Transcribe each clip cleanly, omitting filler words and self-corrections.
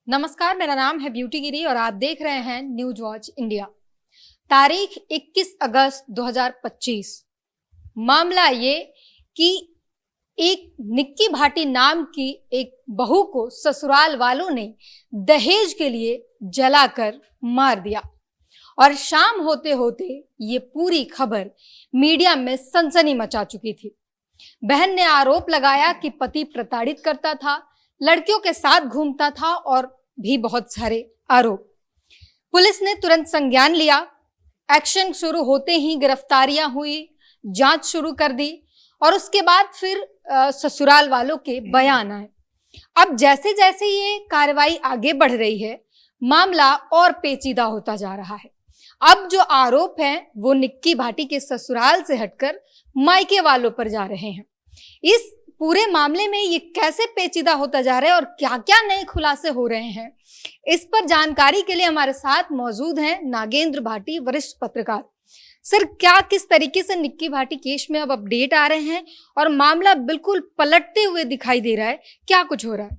नमस्कार, मेरा नाम है ब्यूटी गिरी और आप देख रहे हैं न्यूज वॉच इंडिया। तारीख 21 अगस्त 2025। मामला ये कि एक निक्की भाटी नाम की एक बहू को ससुराल वालों ने दहेज के लिए जलाकर मार दिया और शाम होते होते ये पूरी खबर मीडिया में सनसनी मचा चुकी थी। बहन ने आरोप लगाया कि पति प्रताड़ित करता था, लड़कियों के साथ घूमता था और भी बहुत सारे आरोप। पुलिस ने तुरंत संज्ञान लिया। एक्शन शुरू होते ही गिरफ्तारियां हुई, जांच शुरू कर दी और उसके बाद फिर ससुराल वालों के बयान आए। अब जैसे जैसे ये कार्रवाई आगे बढ़ रही है, मामला और पेचीदा होता जा रहा है। अब जो आरोप हैं वो निक्की भाटी के ससुराल से हटकर मायके वालों पर जा रहे हैं। इस पूरे मामले में ये कैसे पेचीदा होता जा रहा है और क्या क्या नए खुलासे हो रहे हैं, इस पर जानकारी के लिए हमारे साथ मौजूद हैं नागेंद्र भाटी, वरिष्ठ पत्रकार। सर, क्या किस तरीके से निक्की भाटी केस में अब अपडेट आ रहे हैं और मामला बिल्कुल पलटते हुए दिखाई दे रहा है, क्या कुछ हो रहा है?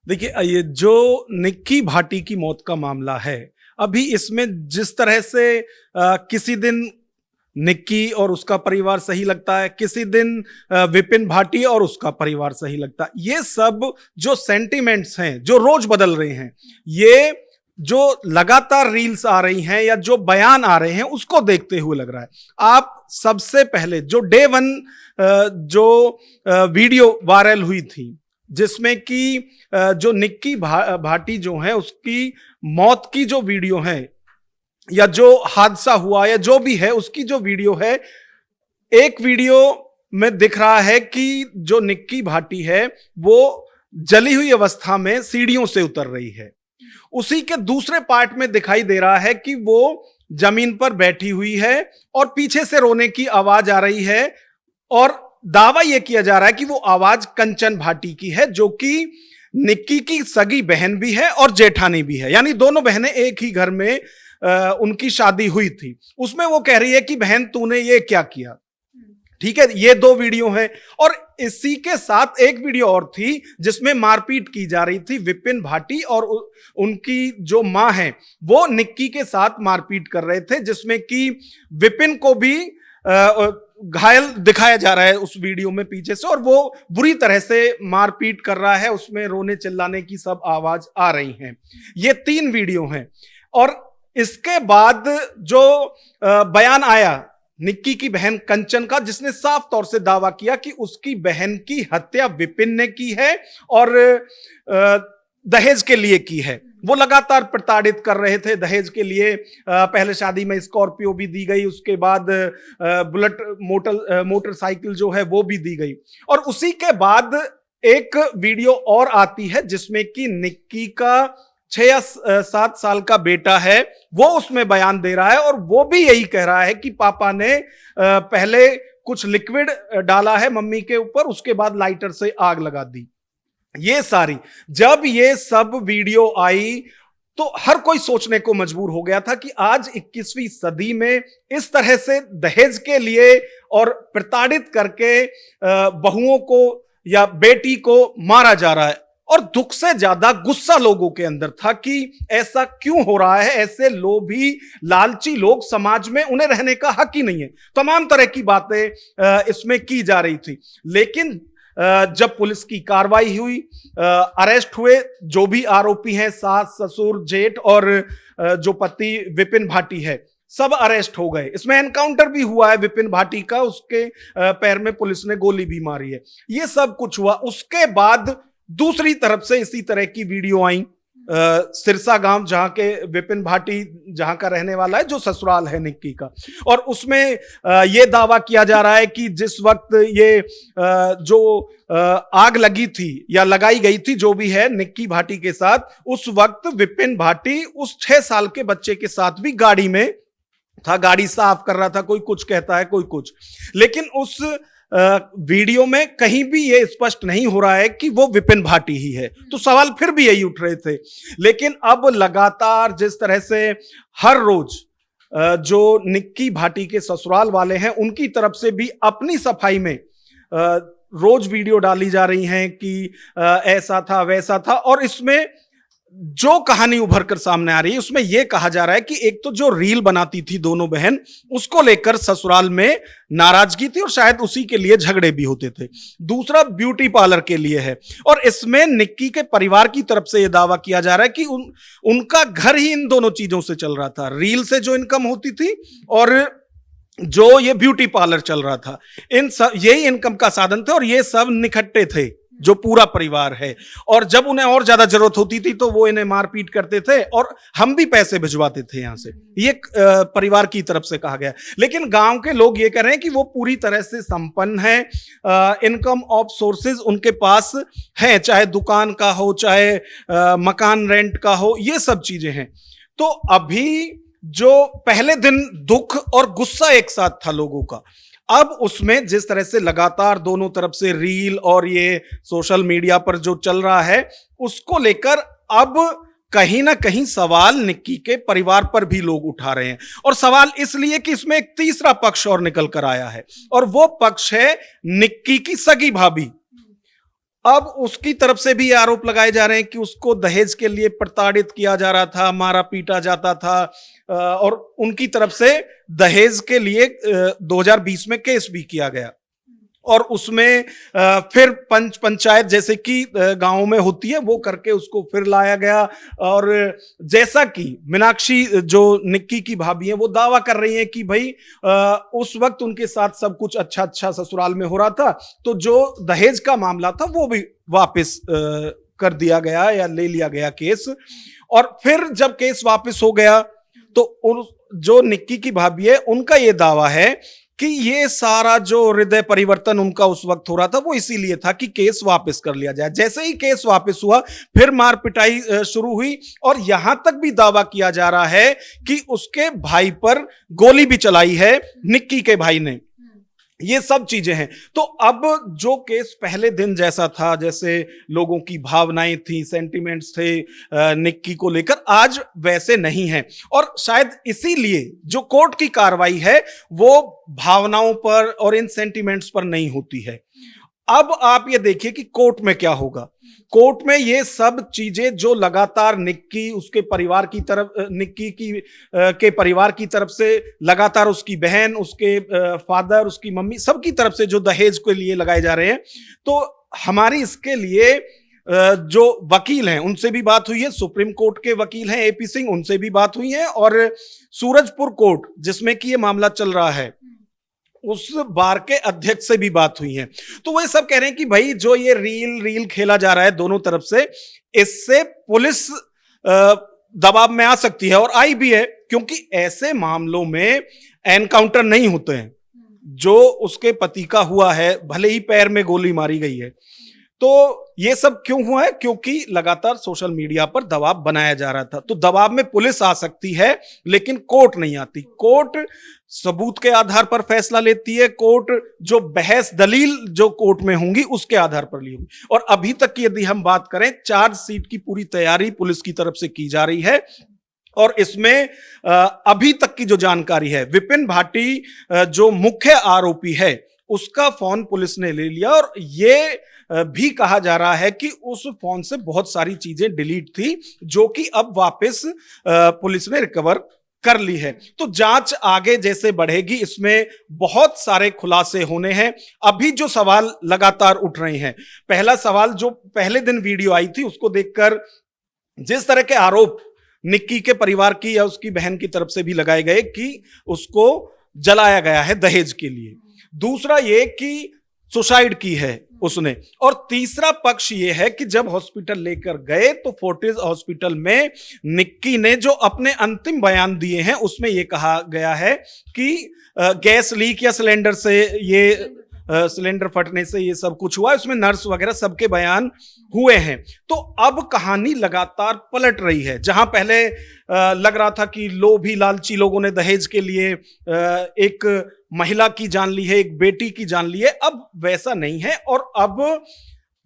देखिए, ये जो निक्की भाटी की मौत का मामला है, अभी इसमें जिस तरह से किसी दिन निक्की और उसका परिवार सही लगता है, किसी दिन विपिन भाटी और उसका परिवार सही लगता है, ये सब जो सेंटिमेंट्स हैं जो रोज बदल रहे हैं, ये जो लगातार रील्स आ रही हैं या जो बयान आ रहे हैं, उसको देखते हुए लग रहा है। आप सबसे पहले जो डे वन जो वीडियो वायरल हुई थी, जिसमें कि जो निक्की भाटी जो है उसकी मौत की जो वीडियो है या जो हादसा हुआ या जो भी है उसकी जो वीडियो है, एक वीडियो में दिख रहा है कि जो निक्की भाटी है वो जली हुई अवस्था में सीढ़ियों से उतर रही है। उसी के दूसरे पार्ट में दिखाई दे रहा है कि वो जमीन पर बैठी हुई है और पीछे से रोने की आवाज आ रही है और दावा यह किया जा रहा है कि वो आवाज कंचन भाटी की है, जो कि निक्की की सगी बहन भी है और जेठानी भी है। यानी दोनों बहनें एक ही घर में उनकी शादी हुई थी। उसमें वो कह रही है कि बहन तूने ये क्या किया। ठीक है, ये दो वीडियो हैं और इसी के साथ एक वीडियो और थी जिसमें मारपीट की जा रही थी। विपिन भाटी और उनकी जो मां है वो निक्की के साथ मारपीट कर रहे थे, जिसमें कि विपिन को भी घायल दिखाया जा रहा है उस वीडियो में पीछे से, और वो बुरी तरह से मारपीट कर रहा है। उसमें रोने चिल्लाने की सब आवाज आ रही हैं। ये 3 वीडियो हैं और इसके बाद जो बयान आया निक्की की बहन कंचन का, जिसने साफ तौर से दावा किया कि उसकी बहन की हत्या विपिन ने की है और दहेज के लिए की है। वो लगातार प्रताड़ित कर रहे थे दहेज के लिए। पहले शादी में स्कॉर्पियो भी दी गई, उसके बाद बुलेट मोटरसाइकिल जो है वो भी दी गई। और उसी के बाद एक वीडियो और आती है जिसमें कि निक्की का 6 या 7 साल का बेटा है, वो उसमें बयान दे रहा है और वो भी यही कह रहा है कि पापा ने पहले कुछ लिक्विड डाला है मम्मी के ऊपर, उसके बाद लाइटर से आग लगा दी। जब ये सब वीडियो आई तो हर कोई सोचने को मजबूर हो गया था कि आज 21वीं सदी में इस तरह से दहेज के लिए और प्रताड़ित करके बहुओं को या बेटी को मारा जा रहा है। और दुख से ज्यादा गुस्सा लोगों के अंदर था कि ऐसा क्यों हो रहा है। ऐसे लोभी लालची लोग समाज में, उन्हें रहने का हक ही नहीं है। तमाम तरह की बातें इसमें की जा रही थी। लेकिन जब पुलिस की कार्रवाई हुई, अरेस्ट हुए जो भी आरोपी हैं, सास ससुर जेठ और जो पति विपिन भाटी है, सब अरेस्ट हो गए। इसमें एनकाउंटर भी हुआ है विपिन भाटी का, उसके पैर में पुलिस ने गोली भी मारी है। ये सब कुछ हुआ। उसके बाद दूसरी तरफ से इसी तरह की वीडियो आई सिरसा गांव, जहां के विपिन भाटी जहां का रहने वाला है, जो ससुराल है निक्की का, और उसमें यह दावा किया जा रहा है कि जिस वक्त ये जो आग लगी थी या लगाई गई थी, जो भी है निक्की भाटी के साथ, उस वक्त विपिन भाटी उस 6 साल के बच्चे के साथ भी गाड़ी में था, गाड़ी साफ कर रहा था। कोई कुछ कहता है, कोई कुछ। लेकिन उस वीडियो में कहीं भी ये स्पष्ट नहीं हो रहा है कि वो विपिन भाटी ही है। तो सवाल फिर भी यही उठ रहे थे। लेकिन अब लगातार जिस तरह से हर रोज जो निक्की भाटी के ससुराल वाले हैं, उनकी तरफ से भी अपनी सफाई में रोज वीडियो डाली जा रही हैं कि ऐसा था वैसा था, और इसमें जो कहानी उभर कर सामने आ रही है उसमें यह कहा जा रहा है कि एक तो जो रील बनाती थी दोनों बहन, उसको लेकर ससुराल में नाराजगी थी और शायद उसी के लिए झगड़े भी होते थे। दूसरा ब्यूटी पार्लर के लिए है और इसमें निक्की के परिवार की तरफ से यह दावा किया जा रहा है कि उनका घर ही इन दोनों चीजों से चल रहा था, रील से जो इनकम होती थी और जो ये ब्यूटी पार्लर चल रहा था, इन सब यही इनकम का साधन थे और ये सब निखट्टे थे जो पूरा परिवार है। और जब उन्हें और ज्यादा जरूरत होती थी तो वो इन्हें मारपीट करते थे और हम भी पैसे भिजवाते थे यहां से, ये परिवार की तरफ से कहा गया। लेकिन गांव के लोग ये कह रहे हैं कि वो पूरी तरह से संपन्न है, इनकम ऑफ सोर्सेज उनके पास है, चाहे दुकान का हो, चाहे मकान रेंट का हो, ये सब चीजें हैं। तो अभी जो पहले दिन दुख और गुस्सा एक साथ था लोगों का, अब उसमें जिस तरह से लगातार दोनों तरफ से रील और ये सोशल मीडिया पर जो चल रहा है उसको लेकर अब कहीं ना कहीं सवाल निक्की के परिवार पर भी लोग उठा रहे हैं। और सवाल इसलिए कि इसमें एक तीसरा पक्ष और निकल कर आया है और वो पक्ष है निक्की की सगी भाभी। अब उसकी तरफ से भी आरोप लगाए जा रहे हैं कि उसको दहेज के लिए प्रताड़ित किया जा रहा था, मारा पीटा जाता था और उनकी तरफ से दहेज के लिए 2020 में केस भी किया गया और उसमें फिर पंचायत जैसे कि गांवों में होती है वो करके उसको फिर लाया गया। और जैसा कि मीनाक्षी जो निक्की की भाभी है वो दावा कर रही है कि भाई उस वक्त उनके साथ सब कुछ अच्छा अच्छा ससुराल में हो रहा था, तो जो दहेज का मामला था वो भी वापस कर दिया गया या ले लिया गया केस। और फिर जब केस वापस हो गया तो जो निक्की की भाभी है उनका ये दावा है कि ये सारा जो हृदय परिवर्तन उनका उस वक्त हो रहा था वो इसीलिए था कि केस वापस कर लिया जाए। जैसे ही केस वापस हुआ फिर मार पिटाई शुरू हुई और यहां तक भी दावा किया जा रहा है कि उसके भाई पर गोली भी चलाई है निक्की के भाई ने। ये सब चीजें हैं। तो अब जो केस पहले दिन जैसा था, जैसे लोगों की भावनाएं थी, सेंटिमेंट्स थे निक्की को लेकर, आज वैसे नहीं है। और शायद इसीलिए जो कोर्ट की कार्रवाई है वो भावनाओं पर और इन सेंटिमेंट्स पर नहीं होती है। अब आप ये देखिए कि कोर्ट में क्या होगा। कोर्ट में ये सब चीजें जो लगातार निक्की उसके परिवार की तरफ, निक्की की के परिवार की तरफ से लगातार उसकी बहन, उसके फादर, उसकी मम्मी, सबकी तरफ से जो दहेज के लिए लगाए जा रहे हैं, तो हमारी इसके लिए जो वकील हैं उनसे भी बात हुई है। सुप्रीम कोर्ट के वकील हैं एपी सिंह, उनसे भी बात हुई है और सूरजपुर कोर्ट जिसमें कि ये मामला चल रहा है उस बार के अध्यक्ष से भी बात हुई है। तो वो सब कह रहे हैं कि भाई जो ये रील खेला जा रहा है दोनों तरफ से, इससे पुलिस दबाव में आ सकती है और आई भी है, क्योंकि ऐसे मामलों में एनकाउंटर नहीं होते हैं। जो उसके पति का हुआ है, भले ही पैर में गोली मारी गई है, तो ये सब क्यों हुआ है? क्योंकि लगातार सोशल मीडिया पर दबाव बनाया जा रहा था। तो दबाव में पुलिस आ सकती है लेकिन कोर्ट नहीं आती। कोर्ट सबूत के आधार पर फैसला लेती है। कोर्ट जो बहस दलील जो कोर्ट में होंगी उसके आधार पर ली होगी। और अभी तक की यदि हम बात करें, चार्जशीट की पूरी तैयारी पुलिस की तरफ से की जा रही है और इसमें अभी तक की जो जानकारी है, विपिन भाटी जो मुख्य आरोपी है उसका फोन पुलिस ने ले लिया और ये भी कहा जा रहा है कि उस फोन से बहुत सारी चीजें डिलीट थी जो कि अब वापस पुलिस ने रिकवर कर ली है। तो जांच आगे जैसे बढ़ेगी इसमें बहुत सारे खुलासे होने हैं। अभी जो सवाल लगातार उठ रहे हैं, पहला सवाल जो पहले दिन वीडियो आई थी उसको देखकर जिस तरह के आरोप निक्की के परिवार की या उसकी बहन की तरफ से भी लगाए गए कि उसको जलाया गया है दहेज के लिए, दूसरा ये कि सुसाइड की है उसने, और तीसरा पक्ष ये है कि जब हॉस्पिटल लेकर गए तो फोर्टिस हॉस्पिटल में निक्की ने जो अपने अंतिम बयान दिए हैं उसमें यह कहा गया है कि गैस लीक या सिलेंडर से ये सिलेंडर फटने से ये सब कुछ हुआ। इसमें नर्स वगैरह सबके बयान हुए हैं। तो अब कहानी लगातार पलट रही है। जहां पहले लग रहा था कि लोभी लालची लोगों ने दहेज के लिए एक महिला की जान ली है, एक बेटी की जान ली है, अब वैसा नहीं है। और अब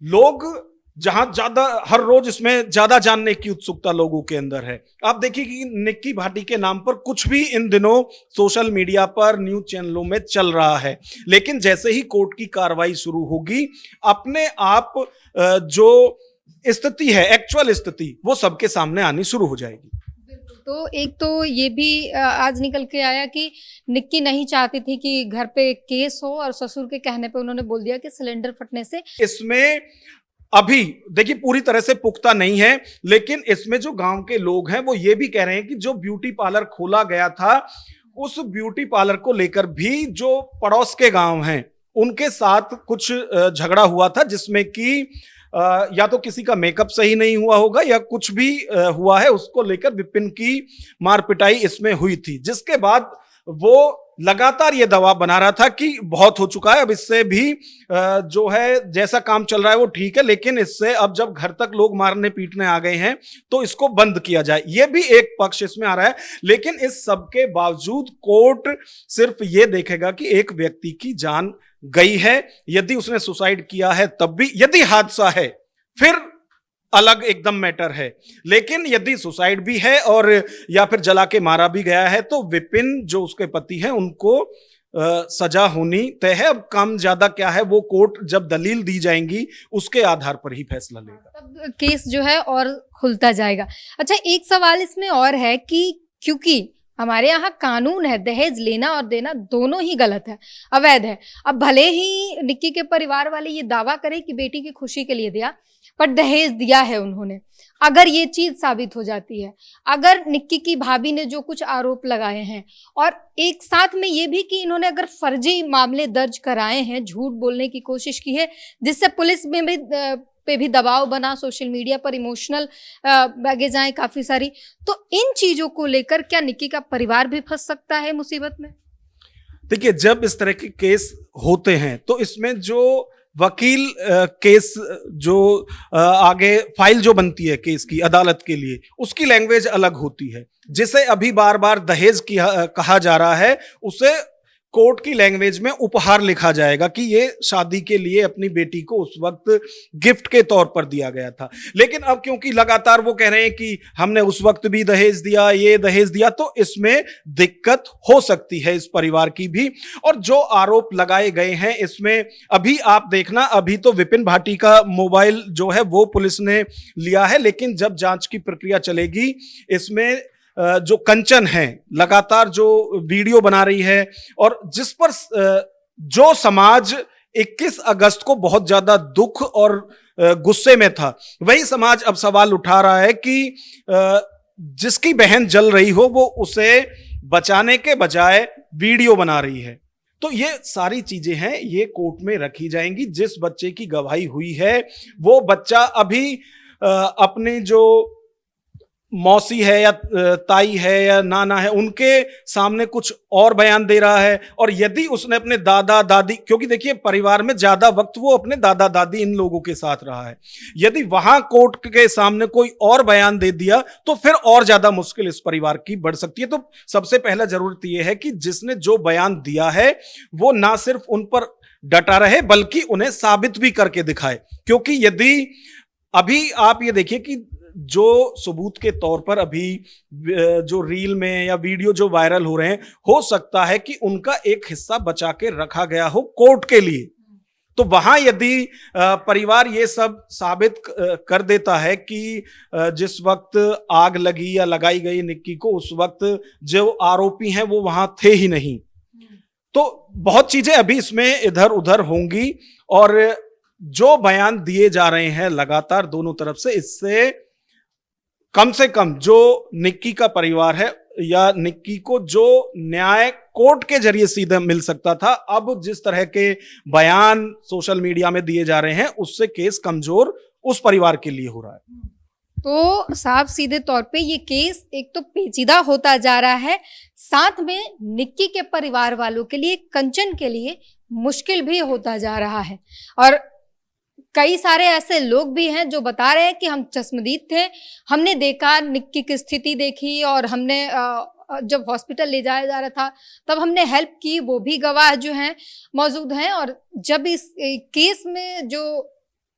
लोग जहां ज्यादा हर रोज इसमें ज्यादा जानने की उत्सुकता लोगों के अंदर है। आप देखिए कि निक्की भाटी के नाम पर कुछ भी इन दिनों सोशल मीडिया पर न्यूज चैनलों में चल रहा है, लेकिन जैसे ही कोर्ट की कार्रवाई शुरू होगी अपने आप जो स्थिति है, एक्चुअल स्थिति, वो सबके सामने आनी शुरू हो जाएगी। तो एक तो ये भी आज निकल के आया कि निक्की नहीं चाहती थी कि घर पे केस हो और ससुर के कहने पे उन्होंने बोल दिया कि सिलेंडर फटने से। इसमें अभी देखिए पूरी तरह से पुख्ता नहीं है, लेकिन इसमें जो गांव के लोग हैं वो ये भी कह रहे हैं कि जो ब्यूटी पार्लर खोला गया था, उस ब्यूटी पार्लर को लेकर भी जो पड़ोस के गांव हैं उनके साथ कुछ झगड़ा हुआ था, जिसमें कि या तो किसी का मेकअप सही नहीं हुआ होगा या कुछ भी हुआ है, उसको लेकर विपिन की मार पिटाई इसमें हुई थी, जिसके बाद वो लगातार ये दबाव बना रहा था कि बहुत हो चुका है, अब इससे भी जो है जैसा काम चल रहा है वो ठीक है, लेकिन इससे अब जब घर तक लोग मारने पीटने आ गए हैं तो इसको बंद किया जाए, ये भी एक पक्ष इसमें आ रहा है। लेकिन इस सब के बावजूद कोर्ट सिर्फ ये देखेगा कि एक व्यक्ति की जान गई है, यदि उसने सुसाइड किया है तब भी, यदि हादसा है फिर अलग एकदम मैटर है, लेकिन यदि सुसाइड भी है और या फिर जला के मारा भी गया है तो विपिन जो उसके पति हैं उनको सजा होनी तय है। अब कम ज्यादा क्या है वो कोर्ट जब दलील दी जाएंगी उसके आधार पर ही फैसला लेगा, तब केस जो है और खुलता जाएगा। अच्छा, एक सवाल इसमें और है कि क्योंकि हमारे यहाँ कानून है दहेज लेना और देना दोनों ही गलत है, अवैध है। अब भले ही निक्की के परिवार वाले ये दावा करें कि बेटी की खुशी के लिए दिया, पर दहेज दिया है उन्होंने। अगर ये चीज साबित हो जाती है, अगर निक्की की भाभी ने जो कुछ आरोप लगाए हैं और एक साथ में ये भी कि इन्होंने अगर फर्जी मामले दर्ज कराए हैं, झूठ बोलने की कोशिश की है, जिससे पुलिस में भी पे भी दबाव बना, सोशल मीडिया पर इमोशनल बैगेज आए काफी सारी, तो इन चीजों को लेकर क्या निक्की का परिवार भी फंस सकता है मुसीबत में? देखिए, जब इस तरह के केस होते हैं तो इसमें जो वकील केस जो आगे फाइल जो बनती है केस की अदालत के लिए, उसकी लैंग्वेज अलग होती है। जिसे अभी बार बार दहेज कहा जा रहा है, उसे कोर्ट की लैंग्वेज में उपहार लिखा जाएगा कि ये शादी के लिए अपनी बेटी को उस वक्त गिफ्ट के तौर पर दिया गया था। लेकिन अब क्योंकि लगातार वो कह रहे हैं कि हमने उस वक्त भी दहेज दिया, ये दहेज दिया, तो इसमें दिक्कत हो सकती है इस परिवार की भी। और जो आरोप लगाए गए हैं इसमें अभी आप देखना, अभी तो विपिन भाटी का मोबाइल जो है वो पुलिस ने लिया है, लेकिन जब जांच की प्रक्रिया चलेगी इसमें जो कंचन है लगातार जो वीडियो बना रही है और जिस पर जो समाज 21 अगस्त को बहुत ज्यादा दुख और गुस्से में था, वही समाज अब सवाल उठा रहा है कि जिसकी बहन जल रही हो वो उसे बचाने के बजाय वीडियो बना रही है। तो ये सारी चीजें हैं, ये कोर्ट में रखी जाएंगी। जिस बच्चे की गवाही हुई है वो बच्चा अभी अपने जो मौसी है या ताई है या नाना है उनके सामने कुछ और बयान दे रहा है, और यदि उसने अपने दादा दादी, क्योंकि देखिए परिवार में ज्यादा वक्त वो अपने दादा दादी इन लोगों के साथ रहा है, यदि वहां कोर्ट के सामने कोई और बयान दे दिया तो फिर और ज्यादा मुश्किल इस परिवार की बढ़ सकती है। तो सबसे पहला जरूरत यह है कि जिसने जो बयान दिया है वो ना सिर्फ उन पर डटा रहे बल्कि उन्हें साबित भी करके दिखाए, क्योंकि यदि अभी आप ये देखिए कि जो सबूत के तौर पर अभी जो रील में या वीडियो जो वायरल हो रहे हैं, हो सकता है कि उनका एक हिस्सा बचा के रखा गया हो कोर्ट के लिए। तो वहां यदि परिवार ये सब साबित कर देता है कि जिस वक्त आग लगी या लगाई गई निक्की को, उस वक्त जो आरोपी हैं वो वहां थे ही नहीं, तो बहुत चीजें अभी इसमें इधर उधर होंगी। और जो बयान दिए जा रहे हैं लगातार दोनों तरफ से, इससे कम से कम जो निक्की का परिवार है या निक्की को जो न्याय कोर्ट के जरिए सीधे मिल सकता था, अब जिस तरह के बयान सोशल मीडिया में दिए जा रहे हैं उससे केस कमजोर उस परिवार के लिए हो रहा है। तो साफ सीधे तौर पे ये केस एक तो पेचीदा होता जा रहा है, साथ में निक्की के परिवार वालों के लिए, कंचन के लिए मुश्किल भी होता जा रहा है। और कई सारे ऐसे लोग भी हैं जो बता रहे हैं कि हम चश्मदीद थे, हमने देखा, निक्की की स्थिति देखी और हमने जब हॉस्पिटल ले जाया जा रहा था तब हमने हेल्प की, वो भी गवाह जो हैं मौजूद हैं। और जब इस केस में जो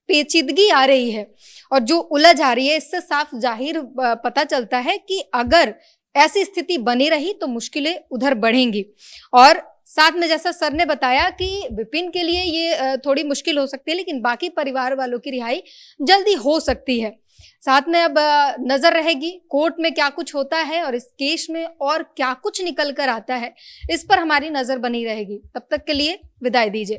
पेचीदगी आ रही है और जो उलझ आ रही है, इससे साफ जाहिर पता चलता है कि अगर ऐसी स्थिति बनी रही तो मुश्किलें उधर बढ़ेंगी। और साथ में जैसा सर ने बताया कि विपिन के लिए ये थोड़ी मुश्किल हो सकती है, लेकिन बाकी परिवार वालों की रिहाई जल्दी हो सकती है। साथ में अब नजर रहेगी कोर्ट में क्या कुछ होता है और इस केस में और क्या कुछ निकल कर आता है, इस पर हमारी नजर बनी रहेगी। तब तक के लिए विदाई दीजिए।